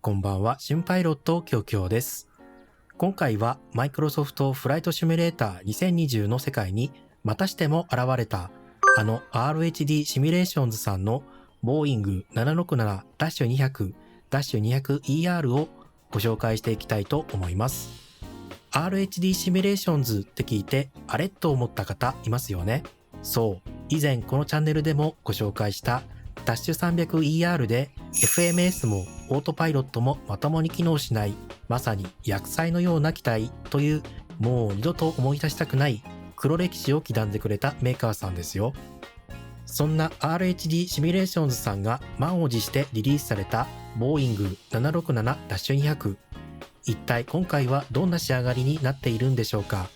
こんばんは、新パイロットきょうきょうです。今回はマイクロソフトフライトシミュレーター2020の世界にまたしても現れたあの RHD シミュレーションズさんのボーイング 767-200-200ER をご紹介していきたいと思います。RHD シミュレーションズって聞いてあれと思った方いますよね。そう、以前このチャンネルでもご紹介したダッシュ 300ER で FMS もオートパイロットもまともに機能しない、まさに薬剤のような機体という、もう二度と思い出したくない黒歴史を刻んでくれたメーカーさんですよ。そんな RHD シミュレーションズさんが満を持してリリースされたボーイング 767-200、一体今回はどんな仕上がりになっているんでしょうか。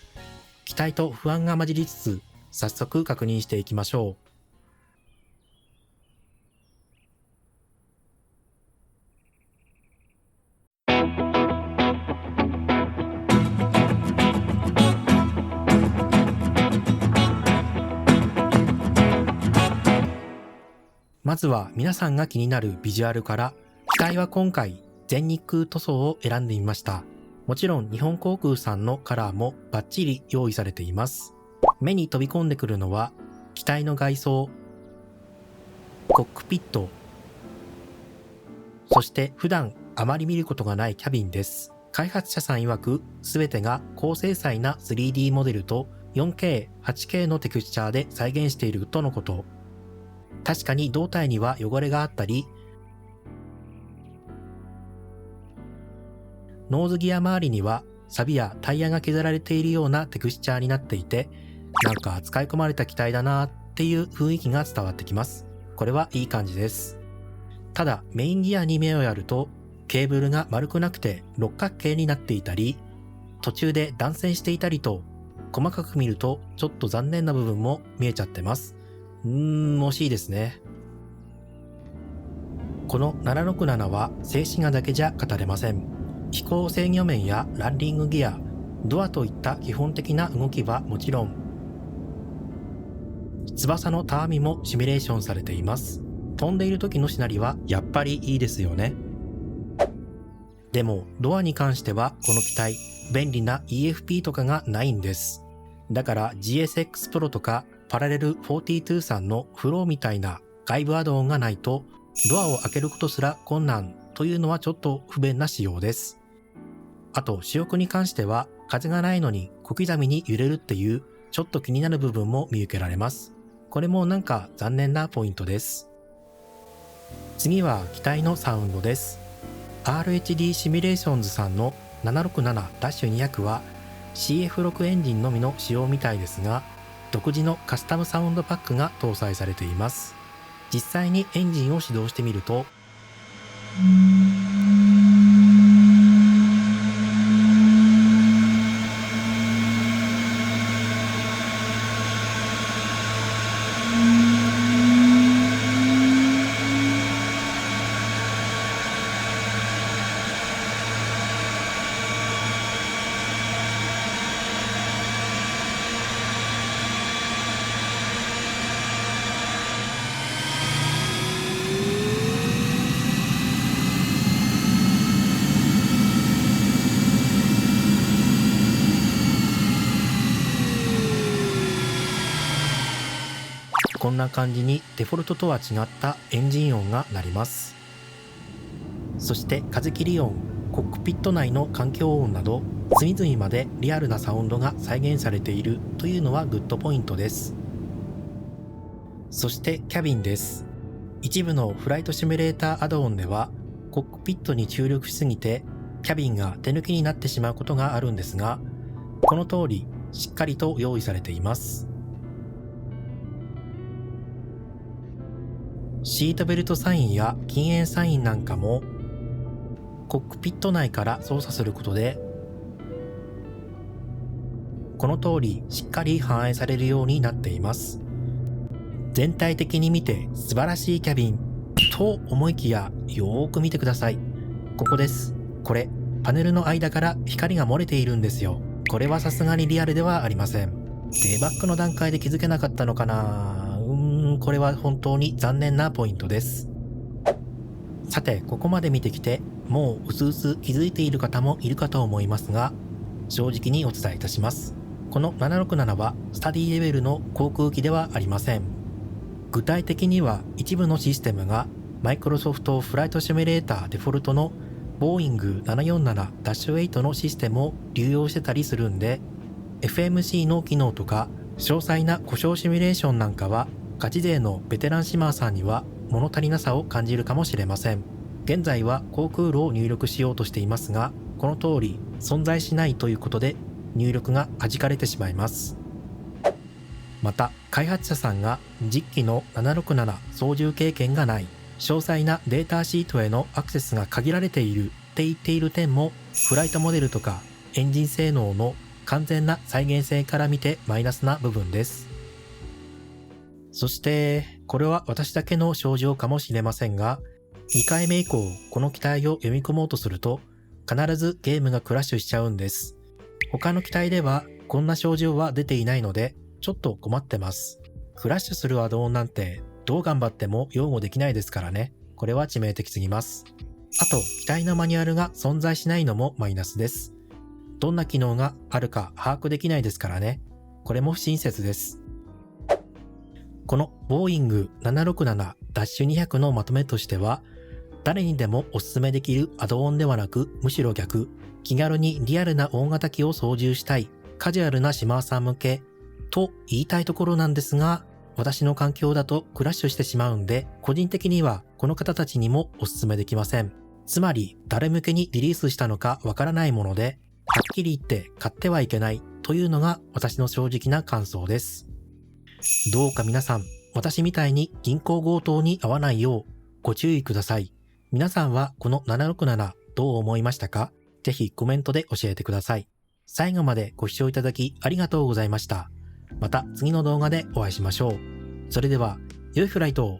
期待と不安が混じりつつ、早速確認していきましょう。まずは皆さんが気になるビジュアルから、機体は今回全日空塗装を選んでみました。もちろん日本航空さんのカラーもバッチリ用意されています。目に飛び込んでくるのは機体の外装、コックピット、そして普段あまり見ることがないキャビンです。開発者さん曰く全てが高精細な 3D モデルと 4K、8K のテクスチャーで再現しているとのこと。確かに胴体には汚れがあったり、ノーズギア周りには錆やタイヤが削られているようなテクスチャーになっていて、なんか使い込まれた機体だなっていう雰囲気が伝わってきます。これはいい感じです。ただメインギアに目をやると、ケーブルが丸くなくて六角形になっていたり、途中で断線していたりと、細かく見るとちょっと残念な部分も見えちゃってます。惜しいですね。この767は静止画だけじゃ語れません。飛行制御面やランディングギア、ドアといった基本的な動きはもちろん、翼のたわみもシミュレーションされています。飛んでいる時のしなりはやっぱりいいですよね。でもドアに関してはこの機体、便利な EFP とかがないんです。だから GSX Pro とかパラレル42さんのフローみたいな外部アドオンがないとドアを開けることすら困難というのはちょっと不便な仕様です。あと主翼に関しては風がないのに小刻みに揺れるっていうちょっと気になる部分も見受けられます。これもなんか残念なポイントです。次は機体のサウンドです。RHD シミュレーションズさんの 767-200 は CF6 エンジンのみの仕様みたいですが、独自のカスタムサウンドパックが搭載されています。実際にエンジンを始動してみると、こんな感じにデフォルトとは違ったエンジン音が鳴ります。そして風切り音、コックピット内の環境音など隅々までリアルなサウンドが再現されているというのはグッドポイントです。そしてキャビンです。一部のフライトシミュレーターアドオンではコックピットに注力しすぎてキャビンが手抜きになってしまうことがあるんですが、この通りしっかりと用意されています。シートベルトサインや禁煙サインなんかもコックピット内から操作することでこの通りしっかり反映されるようになっています。全体的に見て素晴らしいキャビンと思いきや、よーく見てください。ここです。これパネルの間から光が漏れているんですよ。これはさすがにリアルではありません。デバッグの段階で気づけなかったのかな。これは本当に残念なポイントです。さてここまで見てきてもううすうす気づいている方もいるかと思いますが、正直にお伝えいたします。この767はスタディレベルの航空機ではありません。具体的には一部のシステムがマイクロソフトフライトシミュレーターデフォルトのボーイング 747-8 のシステムを流用してたりするんで、FMC の機能とか詳細な故障シミュレーションなんかはガチ勢のベテランシマーさんには物足りなさを感じるかもしれません。現在は航空路を入力しようとしていますが、この通り存在しないということで入力が弾かれてしまいます。また開発者さんが実機の767操縦経験がない、詳細なデータシートへのアクセスが限られているって言っている点もフライトモデルとかエンジン性能の完全な再現性から見てマイナスな部分です。そしてこれは私だけの症状かもしれませんが、2回目以降この機体を読み込もうとすると必ずゲームがクラッシュしちゃうんです。他の機体ではこんな症状は出ていないのでちょっと困ってます。クラッシュするアドオンなんてどう頑張っても擁護できないですからね。これは致命的すぎます。あと機体のマニュアルが存在しないのもマイナスです。どんな機能があるか把握できないですからね。これも不親切です。このボーイング 767-200 のまとめとしては、誰にでもおすすめできるアドオンではなく、むしろ逆、気軽にリアルな大型機を操縦したいカジュアルなシマーさん向けと言いたいところなんですが、私の環境だとクラッシュしてしまうんで、個人的にはこの方たちにもおすすめできません。つまり誰向けにリリースしたのかわからないもので、はっきり言って買ってはいけないというのが私の正直な感想です。どうか皆さん、私みたいに銀行強盗に遭わないようご注意ください。皆さんはこの767どう思いましたか？ぜひコメントで教えてください。最後までご視聴いただきありがとうございました。また次の動画でお会いしましょう。それでは、良いフライトを。